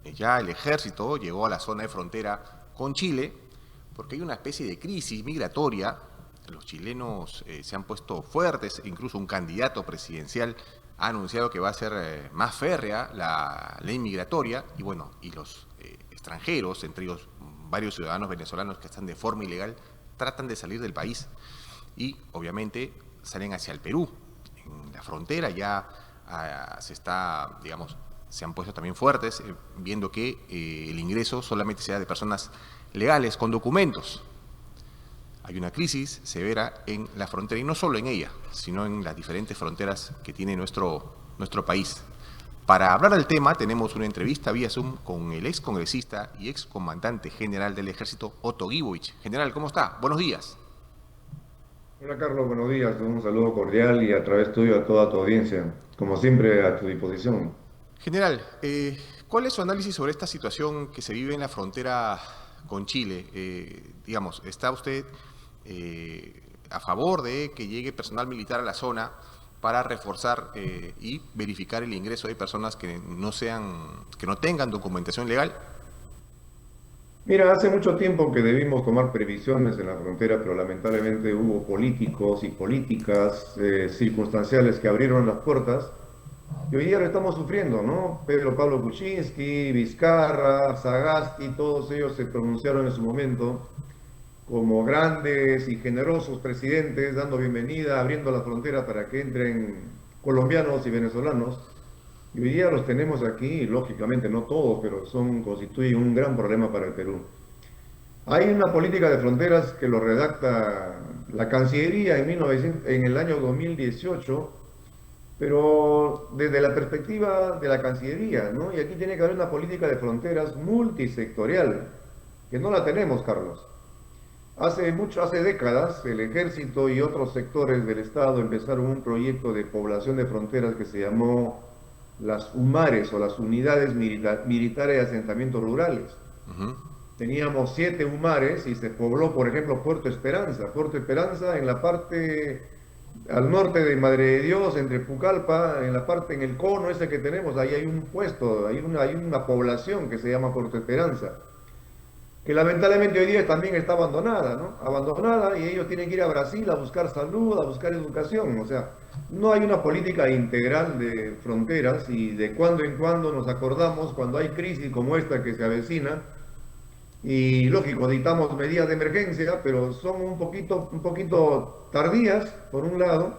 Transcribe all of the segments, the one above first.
ya el ejército llegó a la zona de frontera con Chile porque hay una especie de crisis migratoria. Los chilenos se han puesto fuertes, incluso un candidato presidencial ha anunciado que va a ser más férrea la ley migratoria y bueno, y los extranjeros, entre ellos varios ciudadanos venezolanos que están de forma ilegal, tratan de salir del país y obviamente salen hacia el Perú. En la frontera ya se está, digamos, se han puesto también fuertes, viendo que el ingreso solamente sea de personas legales, con documentos. Hay una crisis severa en la frontera, y no solo en ella, sino en las diferentes fronteras que tiene nuestro país. Para hablar del tema, tenemos una entrevista vía Zoom con el excongresista y excomandante general del Ejército, Otto Guibovich. General, ¿cómo está? Buenos días. Hola Carlos, buenos días. Un saludo cordial y a través tuyo a toda tu audiencia. Como siempre, a tu disposición. General, ¿cuál es su análisis sobre esta situación que se vive en la frontera con Chile? Digamos, ¿está usted a favor de que llegue personal militar a la zona para reforzar y verificar el ingreso de personas que no tengan documentación legal? Mira, hace mucho tiempo que debimos tomar previsiones en la frontera, pero lamentablemente hubo políticos y políticas circunstanciales que abrieron las puertas y hoy día lo estamos sufriendo, ¿no? Pedro Pablo Kuczynski, Vizcarra, Sagasti, todos ellos se pronunciaron en su momento como grandes y generosos presidentes, dando bienvenida, abriendo la frontera para que entren colombianos y venezolanos. Y hoy día los tenemos aquí, lógicamente no todos, pero constituyen un gran problema para el Perú. Hay una política de fronteras que lo redacta la Cancillería en el año 2018, pero desde la perspectiva de la Cancillería, ¿no? Y aquí tiene que haber una política de fronteras multisectorial, que no la tenemos, Carlos. Hace décadas, el ejército y otros sectores del Estado empezaron un proyecto de población de fronteras que se llamó las UMARES o las Unidades Militares de Asentamientos Rurales. Ujú. Teníamos 7 UMARES y se pobló, por ejemplo, Puerto Esperanza. Puerto Esperanza en la parte al norte de Madre de Dios, entre Pucallpa, en la parte, en el cono ese que tenemos, ahí hay un puesto, hay una población que se llama Puerto Esperanza, que lamentablemente hoy día también está abandonada, ¿no? Abandonada y ellos tienen que ir a Brasil a buscar salud, a buscar educación, o sea, no hay una política integral de fronteras y de cuando en cuando nos acordamos cuando hay crisis como esta que se avecina y lógico, dictamos medidas de emergencia, pero son un poquito tardías, por un lado,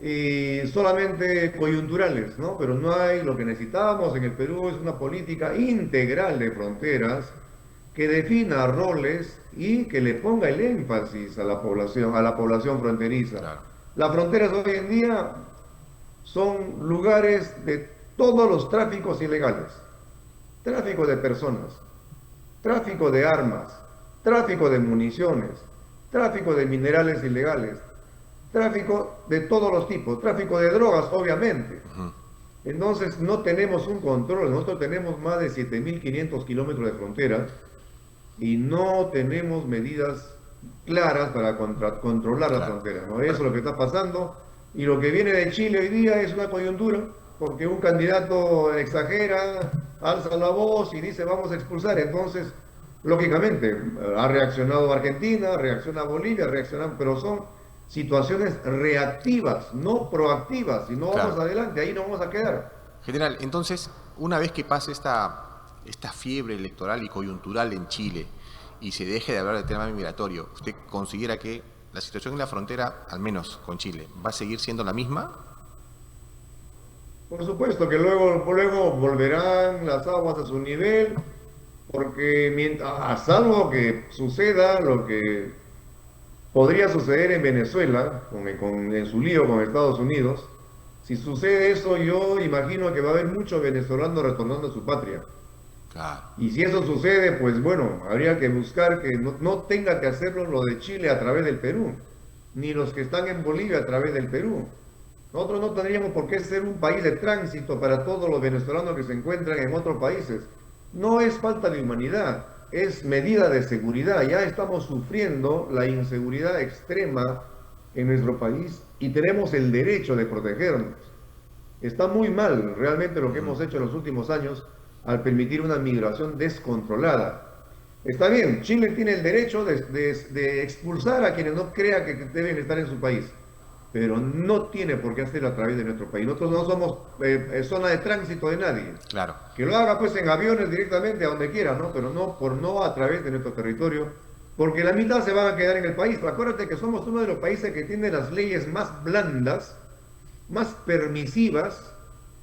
y solamente coyunturales, ¿no? Pero no hay, lo que necesitamos en el Perú es una política integral de fronteras que defina roles y que le ponga el énfasis a la población fronteriza. Claro. Las fronteras hoy en día son lugares de todos los tráficos ilegales, tráfico de personas, tráfico de armas, tráfico de municiones, tráfico de minerales ilegales, tráfico de todos los tipos, tráfico de drogas, obviamente. Ujú. Entonces no tenemos un control, nosotros tenemos más de 7.500 kilómetros de frontera y no tenemos medidas claras para controlar la Claro. frontera, ¿no? Eso Ahora, es lo que está pasando y lo que viene de Chile hoy día es una coyuntura, porque un candidato exagera, alza la voz y dice vamos a expulsar, entonces lógicamente ha reaccionado Argentina, reacciona Bolivia, reacciona, pero son situaciones reactivas, no proactivas, si no vamos claro. adelante, ahí no vamos a quedar. General, entonces, una vez que pase esta fiebre electoral y coyuntural en Chile y se deje de hablar del tema migratorio, ¿usted considera que la situación en la frontera, al menos con Chile, va a seguir siendo la misma? Por supuesto que luego volverán las aguas a su nivel, porque a salvo que suceda lo que podría suceder en Venezuela, en su lío con Estados Unidos, si sucede eso, yo imagino que va a haber muchos venezolanos retornando a su patria. Claro, Y si eso sucede, pues bueno, habría que buscar que no tenga que hacerlo lo de Chile a través del Perú, ni los que están en Bolivia a través del Perú. Nosotros no tendríamos por qué ser un país de tránsito para todos los venezolanos que se encuentran en otros países. No es falta de humanidad, es medida de seguridad. Ya estamos sufriendo la inseguridad extrema en nuestro país y tenemos el derecho de protegernos. Está muy mal realmente lo que hemos hecho en los últimos años al permitir una migración descontrolada. Está bien, Chile tiene el derecho de expulsar a quienes no crea que deben estar en su país, pero no tiene por qué hacerlo a través de nuestro país. Nosotros no somos zona de tránsito de nadie. Claro. Que lo haga pues en aviones directamente a donde quiera, ¿no? Pero no a través de nuestro territorio, porque la mitad se van a quedar en el país. Acuérdate que somos uno de los países que tiene las leyes más blandas, más permisivas,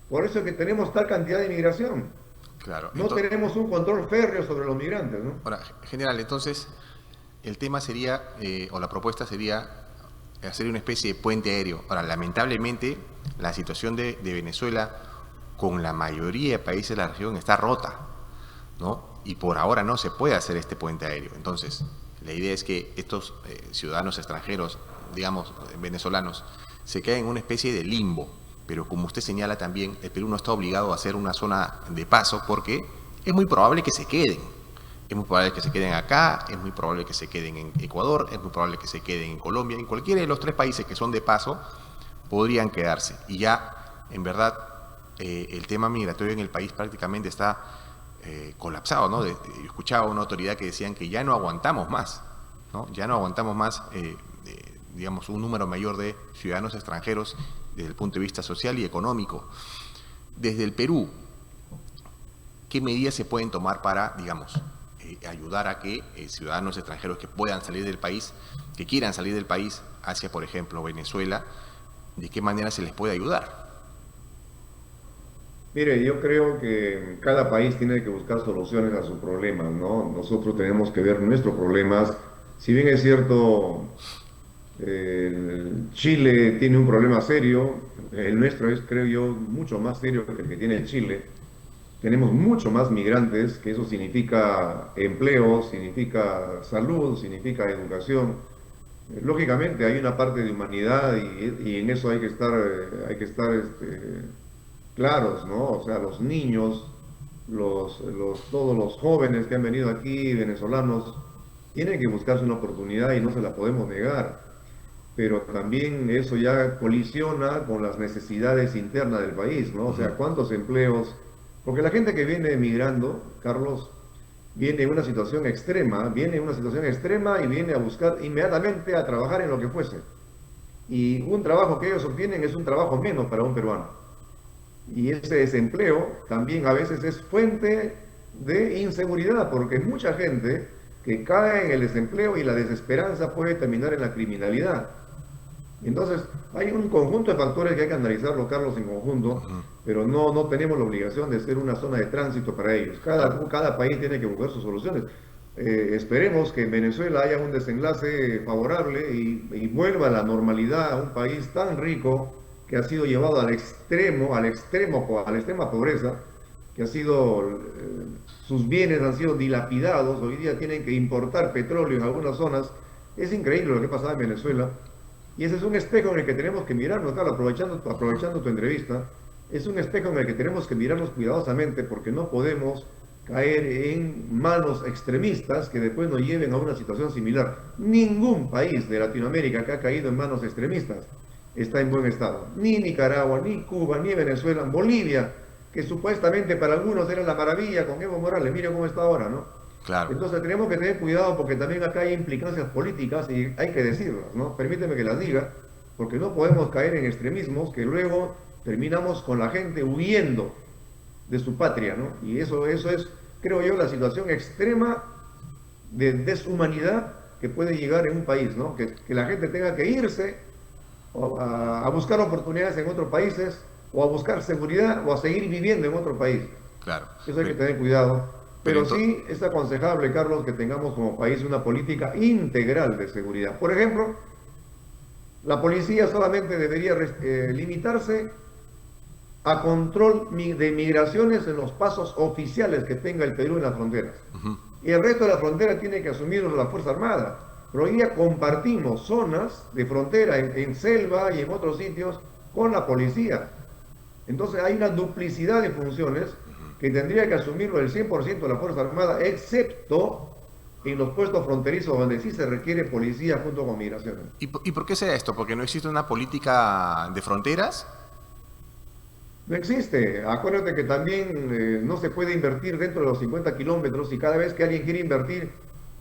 por eso es que tenemos tal cantidad de inmigración. Claro. No tenemos un control férreo sobre los migrantes, ¿no? Ahora, general, entonces, el tema sería, o la propuesta sería hacer una especie de puente aéreo. Ahora, lamentablemente, la situación de Venezuela con la mayoría de países de la región está rota, ¿no? Y por ahora no se puede hacer este puente aéreo. Entonces, la idea es que estos ciudadanos extranjeros, digamos, venezolanos, se queden en una especie de limbo. Pero como usted señala también, el Perú no está obligado a hacer una zona de paso porque es muy probable que se queden. Es muy probable que se queden acá, es muy probable que se queden en Ecuador, es muy probable que se queden en Colombia. En cualquiera de los 3 países que son de paso podrían quedarse. Y ya, en verdad, el tema migratorio en el país prácticamente está colapsado, ¿no? Escuchaba una autoridad que decían que ya no aguantamos más, ¿no? Ya no aguantamos más, digamos, un número mayor de ciudadanos extranjeros desde el punto de vista social y económico. Desde el Perú, ¿qué medidas se pueden tomar para, digamos, ayudar a que ciudadanos extranjeros que puedan salir del país, que quieran salir del país hacia, por ejemplo, Venezuela, de qué manera se les puede ayudar? Mire, yo creo que cada país tiene que buscar soluciones a sus problemas, ¿no? Nosotros tenemos que ver nuestros problemas. Si bien es cierto, Chile tiene un problema serio, el nuestro es, creo yo, mucho más serio que el que tiene Chile. Tenemos mucho más migrantes, que eso significa empleo, significa salud, significa educación. Lógicamente hay una parte de humanidad y en eso hay que estar claros, ¿no? O sea, los niños, todos los jóvenes que han venido aquí, venezolanos, tienen que buscarse una oportunidad y no se la podemos negar. Pero también eso ya colisiona con las necesidades internas del país, ¿no? O sea, ¿cuántos empleos? Porque la gente que viene emigrando, Carlos, viene en una situación extrema, y viene a buscar inmediatamente a trabajar en lo que fuese. Y un trabajo que ellos obtienen es un trabajo menos para un peruano. Y ese desempleo también a veces es fuente de inseguridad, porque mucha gente que cae en el desempleo y la desesperanza puede terminar en la criminalidad. Entonces, hay un conjunto de factores que hay que analizarlo, Carlos, en conjunto, pero no tenemos la obligación de ser una zona de tránsito para ellos. Cada país tiene que buscar sus soluciones. Esperemos que en Venezuela haya un desenlace favorable y vuelva a la normalidad a un país tan rico que ha sido llevado a la extrema pobreza, que sus bienes han sido dilapidados, hoy día tienen que importar petróleo en algunas zonas. Es increíble lo que pasaba en Venezuela. Y ese es un espejo en el que tenemos que mirarnos, Carlos, aprovechando tu entrevista, es un espejo en el que tenemos que mirarnos cuidadosamente porque no podemos caer en manos extremistas que después nos lleven a una situación similar. Ningún país de Latinoamérica que ha caído en manos extremistas está en buen estado. Ni Nicaragua, ni Cuba, ni Venezuela, Bolivia, que supuestamente para algunos era la maravilla con Evo Morales, mira cómo está ahora, ¿no? Claro. Entonces tenemos que tener cuidado porque también acá hay implicancias políticas y hay que decirlas, ¿no? Permíteme que las diga, porque no podemos caer en extremismos que luego terminamos con la gente huyendo de su patria, ¿no? Y eso es, creo yo, la situación extrema de deshumanidad que puede llegar en un país, ¿no? Que la gente tenga que irse a buscar oportunidades en otros países o a buscar seguridad o a seguir viviendo en otro país. Claro. Eso hay que tener cuidado. Pero sí es aconsejable, Carlos, que tengamos como país una política integral de seguridad. Por ejemplo, la policía solamente debería limitarse a control de migraciones en los pasos oficiales que tenga el Perú en las fronteras. Y el resto de la frontera tiene que asumirlo la Fuerza Armada. Pero hoy día compartimos zonas de frontera en selva y en otros sitios con la policía. Entonces hay una duplicidad de funciones que tendría que asumirlo el 100% de la Fuerza Armada, excepto en los puestos fronterizos donde sí se requiere policía junto con migraciones. ¿Y por qué sea esto? ¿Porque no existe una política de fronteras? No existe. Acuérdate que también no se puede invertir dentro de los 50 kilómetros y cada vez que alguien quiere invertir,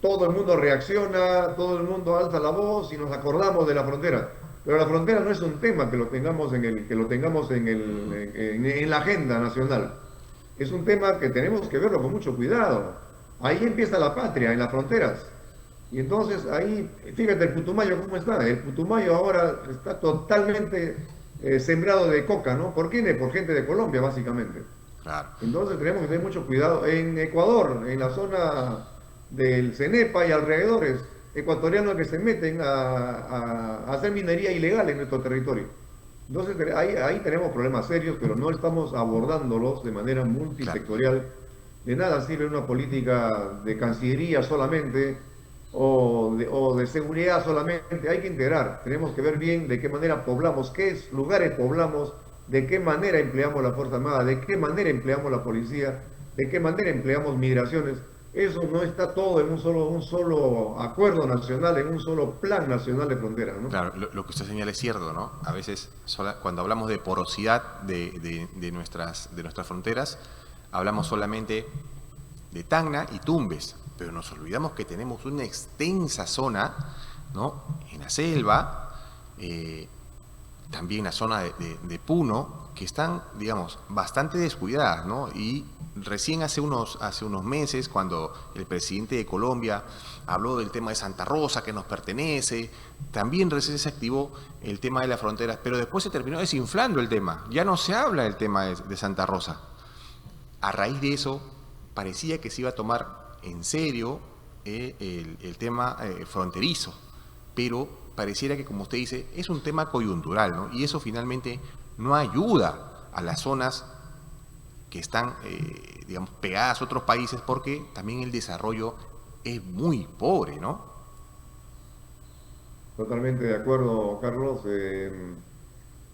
todo el mundo reacciona, todo el mundo alza la voz y nos acordamos de la frontera. Pero la frontera no es un tema que lo tengamos en la agenda nacional. Es un tema que tenemos que verlo con mucho cuidado. Ahí empieza la patria, en las fronteras. Y entonces ahí, fíjate el Putumayo cómo está. El Putumayo ahora está totalmente sembrado de coca, ¿no? ¿Por qué? Por gente de Colombia, básicamente. Claro. Entonces tenemos que tener mucho cuidado. En Ecuador, en la zona del Cenepa y alrededores, ecuatorianos que se meten a hacer minería ilegal en nuestro territorio. Entonces ahí tenemos problemas serios, pero no estamos abordándolos de manera Claro. multisectorial. De nada sirve una política de cancillería solamente o de seguridad solamente. Hay que integrar. Tenemos que ver bien de qué manera poblamos, qué lugares poblamos, de qué manera empleamos la Fuerza Armada, de qué manera empleamos la policía, de qué manera empleamos migraciones. Eso no está todo en un solo acuerdo nacional, en un solo plan nacional de frontera, ¿no? Claro, lo que usted señala es cierto, ¿no? A veces, cuando hablamos de porosidad de nuestras fronteras, hablamos solamente de Tacna y Tumbes, pero nos olvidamos que tenemos una extensa zona, ¿no? En la selva, también la zona de Puno, que están, digamos, bastante descuidadas, ¿no? Y recién hace unos meses, cuando el presidente de Colombia habló del tema de Santa Rosa, que nos pertenece, también recién se activó el tema de las fronteras, pero después se terminó desinflando el tema. Ya no se habla del tema de Santa Rosa. A raíz de eso, parecía que se iba a tomar en serio el tema fronterizo, pero pareciera que, como usted dice, es un tema coyuntural, ¿no? Y eso finalmente no ayuda a las zonas que están, digamos, pegadas a otros países, porque también el desarrollo es muy pobre, ¿no? Totalmente de acuerdo, Carlos.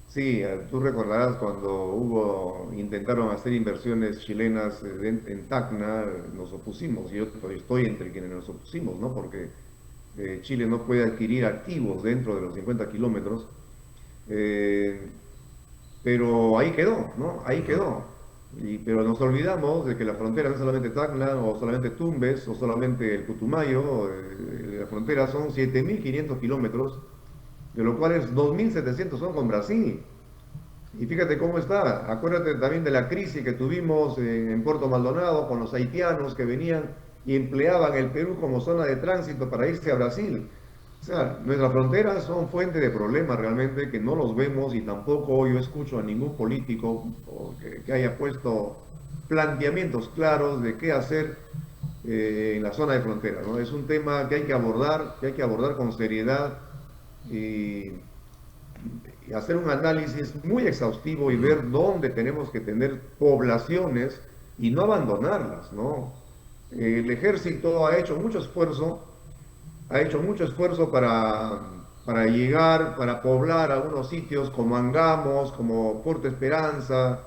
Sí, tú recordarás cuando intentaron hacer inversiones chilenas en Tacna, nos opusimos. Yo estoy entre quienes nos opusimos, ¿no? Porque Chile no puede adquirir activos dentro de los 50 kilómetros. Eh, pero ahí quedó, ¿no? Ahí quedó. Pero nos olvidamos de que la frontera no es solamente Tacna, o solamente Tumbes, o solamente el Putumayo. La frontera son 7.500 kilómetros, de los cuales 2.700 son con Brasil. Y fíjate cómo está. Acuérdate también de la crisis que tuvimos en Puerto Maldonado con los haitianos que venían y empleaban el Perú como zona de tránsito para irse a Brasil. O sea, nuestras fronteras son fuente de problemas realmente que no los vemos, y tampoco yo escucho a ningún político que haya puesto planteamientos claros de qué hacer en la zona de frontera, ¿no? Es un tema que hay que abordar con seriedad y hacer un análisis muy exhaustivo y ver dónde tenemos que tener poblaciones y no abandonarlas, ¿no? El ejército ha hecho mucho esfuerzo para llegar, para poblar algunos sitios como Angamos, como Puerto Esperanza,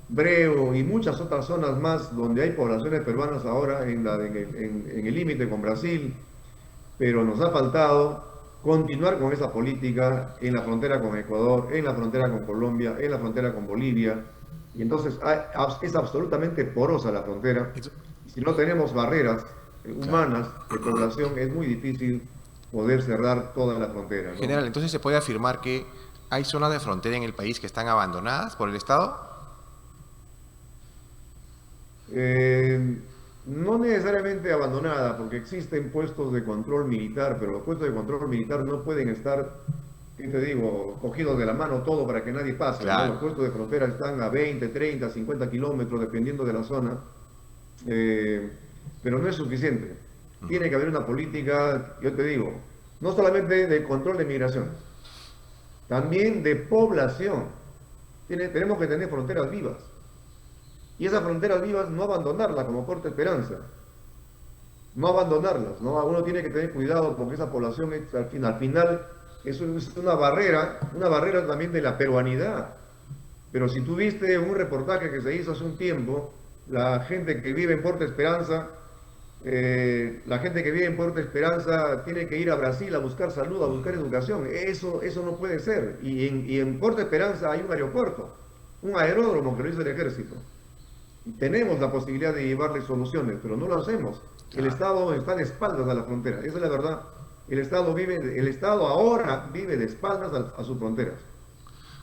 Breo y muchas otras zonas más donde hay poblaciones peruanas ahora en el límite con Brasil, pero nos ha faltado continuar con esa política en la frontera con Ecuador, en la frontera con Colombia, en la frontera con Bolivia, y entonces es absolutamente porosa la frontera. Si no tenemos barreras Claro. humanas de población, es muy difícil poder cerrar toda la frontera, ¿no? General, entonces se puede afirmar que hay zonas de frontera en el país que están abandonadas por el Estado. Eh, no necesariamente abandonada, porque existen puestos de control militar, pero los puestos de control militar no pueden estar, ¿qué te digo?, cogidos de la mano todo para que nadie pase, ¿no? Los Claro. puestos de frontera están a 20, 30, 50 kilómetros, dependiendo de la zona, eh, pero no es suficiente. Tiene que haber una política, yo te digo, no solamente de control de migración, también de población. Tenemos que tener fronteras vivas. Y esas fronteras vivas no abandonarlas como Puerto Esperanza. No abandonarlas, ¿no? Uno tiene que tener cuidado porque esa población al final es una barrera también de la peruanidad. Pero si tú viste un reportaje que se hizo hace un tiempo, la gente que vive en Puerto Esperanza, la gente que vive en Puerto Esperanza tiene que ir a Brasil a buscar salud, a buscar educación. Eso no puede ser. Y en Puerto Esperanza hay un un aeródromo que lo hizo el ejército. Tenemos la posibilidad de llevarle soluciones, pero no lo hacemos. El Estado está de espaldas a la frontera, esa es la verdad. El Estado ahora vive de espaldas a sus fronteras.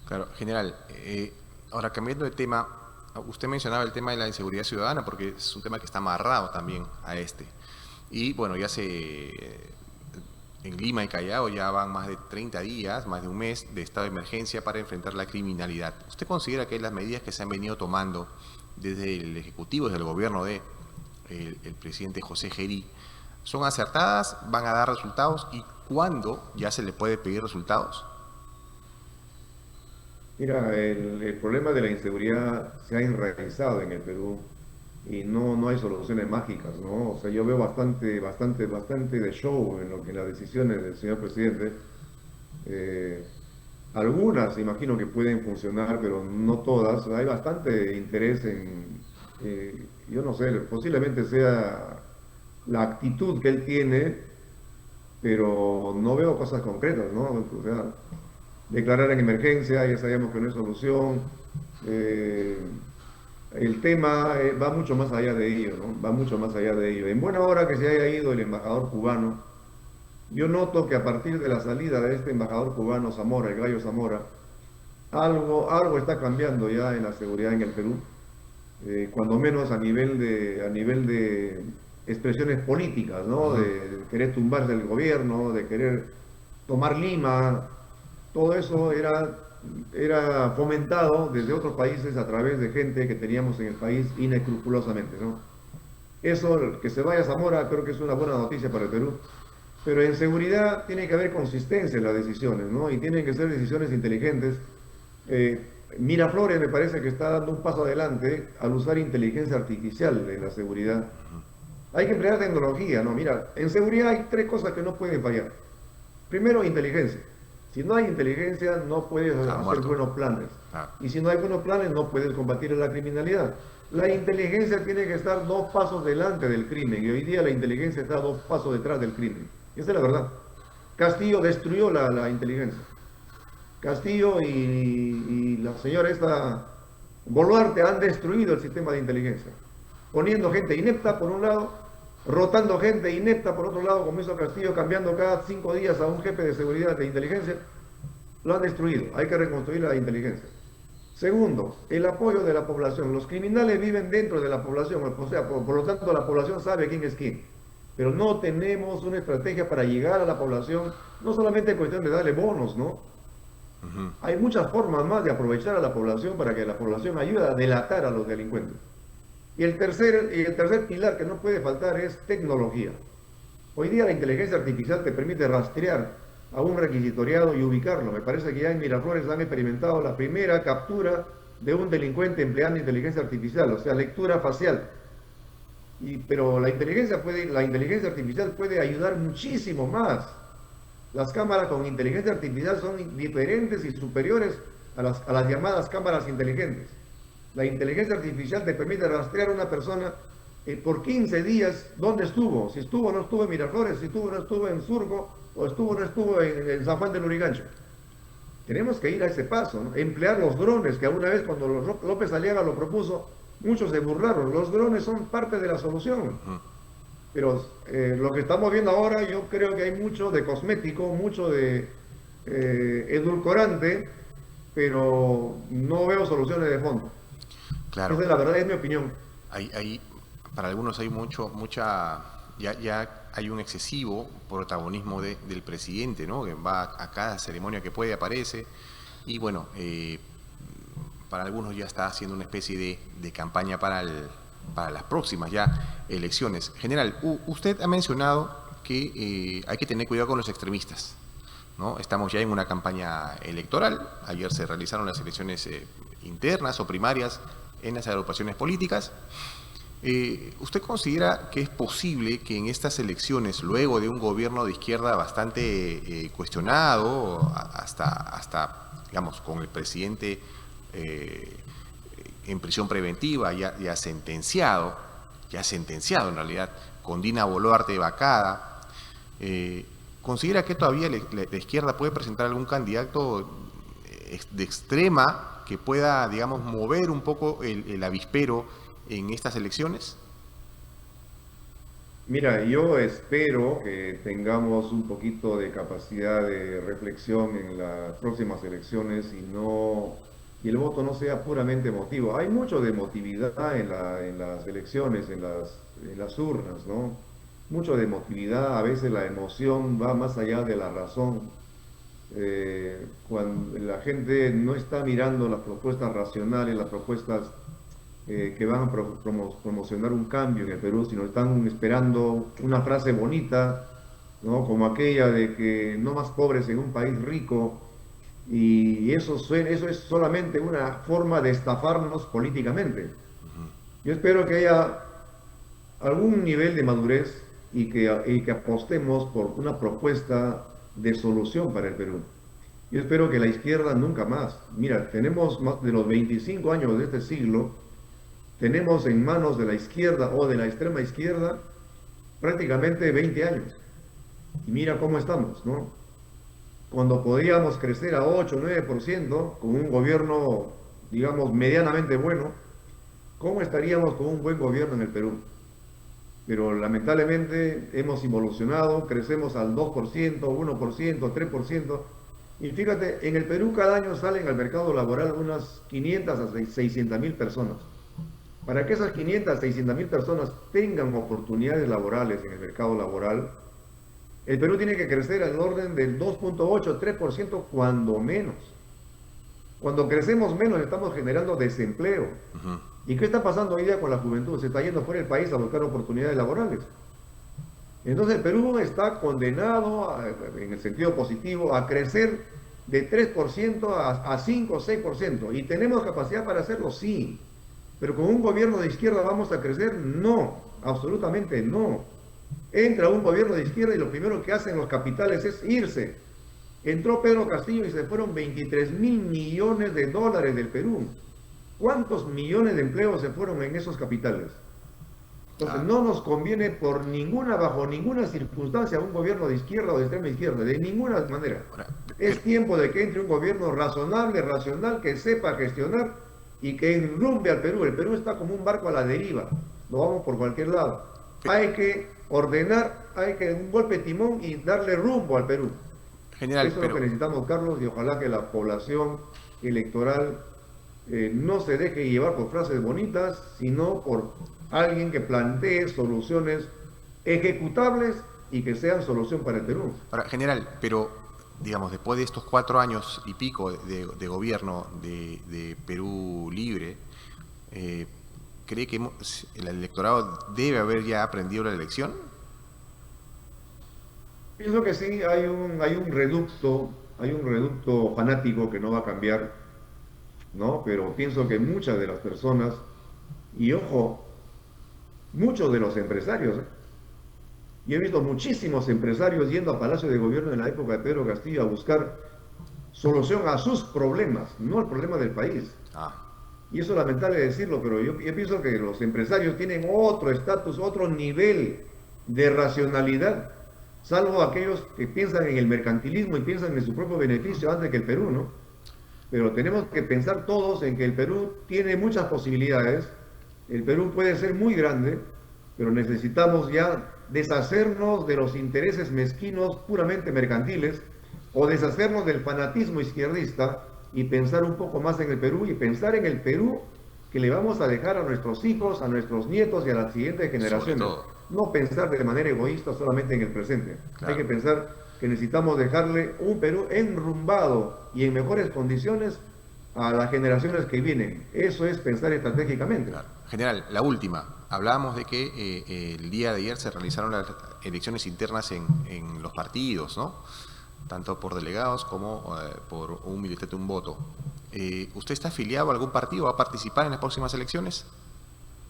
Claro, general, ahora cambiando de tema, usted mencionaba el tema de la inseguridad ciudadana porque es un tema que está amarrado también a este. Y bueno, en Lima y Callao ya van más de 30 días, más de un mes de estado de emergencia para enfrentar la criminalidad. ¿Usted considera que las medidas que se han venido tomando desde el Ejecutivo, desde el gobierno de el presidente José Gerí, son acertadas, van a dar resultados y cuándo ya se le puede pedir resultados? Mira, el problema de la inseguridad se ha enraizado en el Perú y no hay soluciones mágicas, ¿no? O sea, yo veo bastante de show en las decisiones del señor presidente. Eh, Algunas imagino que pueden funcionar, pero no todas. Hay bastante interés yo no sé, posiblemente sea la actitud que él tiene, pero no veo cosas concretas, ¿no? O sea, declarar en emergencia, ya sabemos que no es solución. Eh, el tema va mucho más allá de ello, ¿no? Va mucho más allá de ello. En buena hora que se haya ido el embajador cubano, yo noto que a partir de la salida de este embajador cubano Zamora, el Gallo Zamora, algo está cambiando ya en la seguridad en el Perú, cuando menos a nivel de expresiones políticas, ¿no? De querer tumbar del gobierno, de querer tomar Lima, todo eso era fomentado desde otros países a través de gente que teníamos en el país inescrupulosamente, ¿no? Eso, que se vaya Zamora, creo que es una buena noticia para el Perú. Pero en seguridad tiene que haber consistencia en las decisiones, ¿no? Y tienen que ser decisiones inteligentes. Miraflores me parece que está dando un paso adelante al usar inteligencia artificial en la seguridad. Hay que emplear tecnología, ¿no? Mira, en seguridad hay tres cosas que no pueden fallar. Primero, inteligencia. Si no hay inteligencia, no puedes hacer buenos planes. Y si no hay buenos planes, no puedes combatir la criminalidad. La inteligencia tiene que estar 2 pasos delante del crimen, y hoy día la inteligencia está 2 pasos detrás del crimen. Esa es la verdad. Castillo destruyó la inteligencia. Castillo y la señora esta Boluarte han destruido el sistema de inteligencia, poniendo gente inepta por un lado, rotando gente inepta por otro lado, como hizo Castillo, cambiando cada 5 días a un jefe de seguridad de inteligencia. Lo han destruido. Hay que reconstruir la inteligencia. Segundo, el apoyo de la población. Los criminales viven dentro de la población, o sea, por lo tanto la población sabe quién es quién. Pero no tenemos una estrategia para llegar a la población, no solamente en cuestión de darle bonos, ¿no? Hay muchas formas más de aprovechar a la población para que la población ayude a delatar a los delincuentes. Y el tercer pilar que no puede faltar es tecnología. Hoy día la inteligencia artificial te permite rastrear a un requisitoriado y ubicarlo. Me parece que ya en Miraflores han experimentado la primera captura de un delincuente empleando inteligencia artificial, o sea, lectura facial. Pero la inteligencia artificial puede ayudar muchísimo más. Las cámaras con inteligencia artificial son diferentes y superiores a las llamadas cámaras inteligentes. La inteligencia artificial te permite rastrear a una persona por 15 días dónde estuvo, si estuvo o no estuvo en Miraflores, si estuvo o no estuvo en Surco, o estuvo o no estuvo en San Juan del Lurigancho. Tenemos que ir a ese paso, ¿no? Emplear los drones, que alguna vez cuando López Aliaga lo propuso, muchos se burlaron. Los drones son parte de la solución. Pero lo que estamos viendo ahora, yo creo que hay mucho de cosmético, mucho de edulcorante, pero no veo soluciones de fondo. Claro. Esa es la verdad, es mi opinión. Para algunos hay ya hay un excesivo protagonismo del presidente, ¿no? Que va a cada ceremonia que puede, aparece, y bueno, para algunos ya está haciendo una especie de campaña para las próximas ya elecciones. General, usted ha mencionado que hay que tener cuidado con los extremistas, ¿no? Estamos ya en una campaña electoral. Ayer se realizaron las elecciones internas o primarias en las agrupaciones políticas. ¿Usted considera que es posible que en estas elecciones, luego de un gobierno de izquierda bastante cuestionado, hasta, digamos, con el presidente en prisión preventiva, ya sentenciado en realidad, con Dina Boluarte vacada, considera que todavía la izquierda puede presentar algún candidato de extrema que pueda, digamos, mover un poco el avispero en estas elecciones? Mira, yo espero que tengamos un poquito de capacidad de reflexión en las próximas elecciones y el voto no sea puramente emotivo. Hay mucho de emotividad en las elecciones, en las urnas, ¿no? Mucho de emotividad, a veces la emoción va más allá de la razón. Cuando la gente no está mirando las propuestas racionales, las propuestas que van a promocionar un cambio en el Perú, sino están esperando una frase bonita, ¿no? Como aquella de que no más pobres en un país rico, y eso es solamente una forma de estafarnos políticamente. Yo espero que haya algún nivel de madurez y que apostemos por una propuesta de solución para el Perú. Yo espero que la izquierda nunca más. Mira, tenemos más de los 25 años de este siglo, tenemos en manos de la izquierda o de la extrema izquierda prácticamente 20 años. Y mira cómo estamos, ¿no? Cuando podíamos crecer a 8 o 9% con un gobierno, digamos, medianamente bueno, ¿cómo estaríamos con un buen gobierno en el Perú? Pero lamentablemente hemos involucionado, crecemos al 2%, 1%, 3%. Y fíjate, en el Perú cada año salen al mercado laboral unas 500 a 600 mil personas. Para que esas 500 a 600 mil personas tengan oportunidades laborales en el mercado laboral, el Perú tiene que crecer al orden del 2.8, 3% cuando menos. Cuando crecemos menos estamos generando desempleo. ¿Y qué está pasando hoy día con la juventud? Se está yendo fuera del país a buscar oportunidades laborales. Entonces el Perú está condenado, en el sentido positivo, a crecer de 3% a 5 o 6%. ¿Y tenemos capacidad para hacerlo? Sí. Pero con un gobierno de izquierda vamos a crecer, no, absolutamente no. Entra un gobierno de izquierda y lo primero que hacen los capitales es irse. Entró Pedro Castillo y se fueron 23.000 millones de dólares del Perú. ¿Cuántos millones de empleos se fueron en esos capitales? Entonces no nos conviene bajo ninguna circunstancia un gobierno de izquierda o de extrema izquierda, de ninguna manera. Es tiempo de que entre un gobierno razonable, racional, que sepa gestionar y que enrumbe al Perú. El Perú está como un barco a la deriva, lo vamos por cualquier lado. Hay que ordenar, hay que un golpe de timón y darle rumbo al Perú. General, eso es lo que necesitamos, Carlos, y ojalá que la población electoral no se deje llevar por frases bonitas, sino por alguien que plantee soluciones ejecutables y que sean solución para el Perú. Ahora, general, pero digamos, después de estos 4 años y pico de gobierno de Perú Libre, ¿cree que el electorado debe haber ya aprendido la lección? Pienso que sí, hay un reducto fanático que no va a cambiar, ¿no? Pero pienso que muchas de las personas, y ojo, muchos de los empresarios, yo he visto muchísimos empresarios yendo a Palacio de Gobierno en la época de Pedro Castillo a buscar solución a sus problemas, no al problema del país. Y eso es lamentable decirlo, pero yo pienso que los empresarios tienen otro estatus, otro nivel de racionalidad, salvo aquellos que piensan en el mercantilismo y piensan en su propio beneficio antes que el Perú, ¿no? Pero tenemos que pensar todos en que el Perú tiene muchas posibilidades, el Perú puede ser muy grande, pero necesitamos ya deshacernos de los intereses mezquinos puramente mercantiles o deshacernos del fanatismo izquierdista y pensar un poco más en el Perú y pensar en el Perú que le vamos a dejar a nuestros hijos, a nuestros nietos y a las siguientes generaciones. No pensar de manera egoísta solamente en el presente. Claro. Hay que pensar que necesitamos dejarle un Perú enrumbado y en mejores condiciones a las generaciones que vienen. Eso es pensar estratégicamente. Claro. General, la última. Hablábamos de que el día de ayer se realizaron las elecciones internas en los partidos, ¿no? Tanto por delegados como por un militante, un voto. ¿Usted está afiliado a algún partido? ¿Va a participar en las próximas elecciones?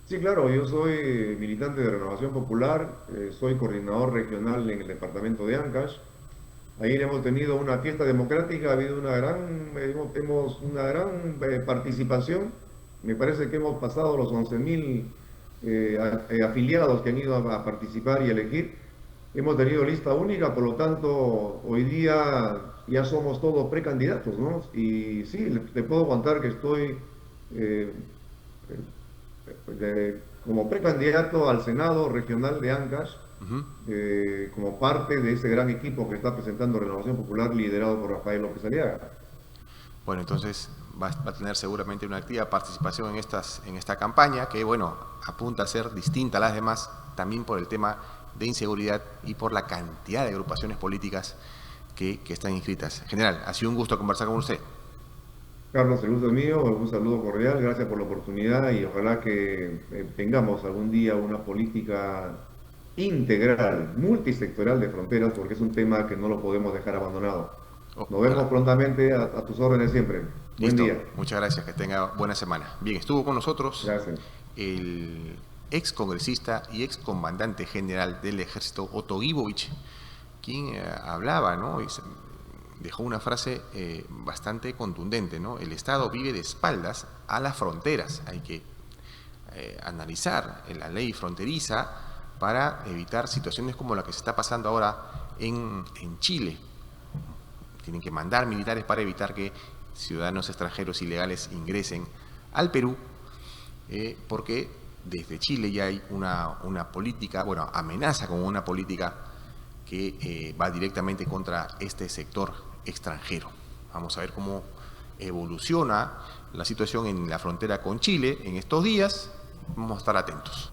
Sí, claro, yo soy militante de Renovación Popular, soy coordinador regional en el departamento de Ancash. Ayer hemos tenido una fiesta democrática, ha habido una gran participación. Me parece que hemos pasado los 11.000 afiliados que han ido a participar y elegir. Hemos tenido lista única, por lo tanto, hoy día ya somos todos precandidatos, ¿no? Y sí, te puedo contar que estoy eh, como precandidato al Senado Regional de Ancash, Ujú. como parte de ese gran equipo que está presentando Renovación Popular liderado por Rafael López Aliaga. Bueno, entonces va a tener seguramente una activa participación en esta campaña que, bueno, apunta a ser distinta a las demás, también por el tema de inseguridad y por la cantidad de agrupaciones políticas que están inscritas. General, ha sido un gusto conversar con usted. Carlos, el gusto es mío, un saludo cordial, gracias por la oportunidad y ojalá que tengamos algún día una política integral, multisectorial de fronteras, porque es un tema que no lo podemos dejar abandonado. Nos vemos Ojalá. prontamente, a tus órdenes siempre. Buen Listo, día. muchas gracias, que tenga buena semana. Bien, estuvo con nosotros Gracias. el ex congresista y ex comandante general del ejército Otto Gibovich, quien hablaba, ¿no? Dejó una frase bastante contundente, ¿no? El Estado vive de espaldas a las fronteras. Hay que analizar la ley fronteriza para evitar situaciones como la que se está pasando ahora en Chile. Tienen que mandar militares para evitar que ciudadanos extranjeros ilegales ingresen al Perú, porque desde Chile ya hay una política, bueno, amenaza con una política que va directamente contra este sector extranjero. Vamos a ver cómo evoluciona la situación en la frontera con Chile en estos días. Vamos a estar atentos.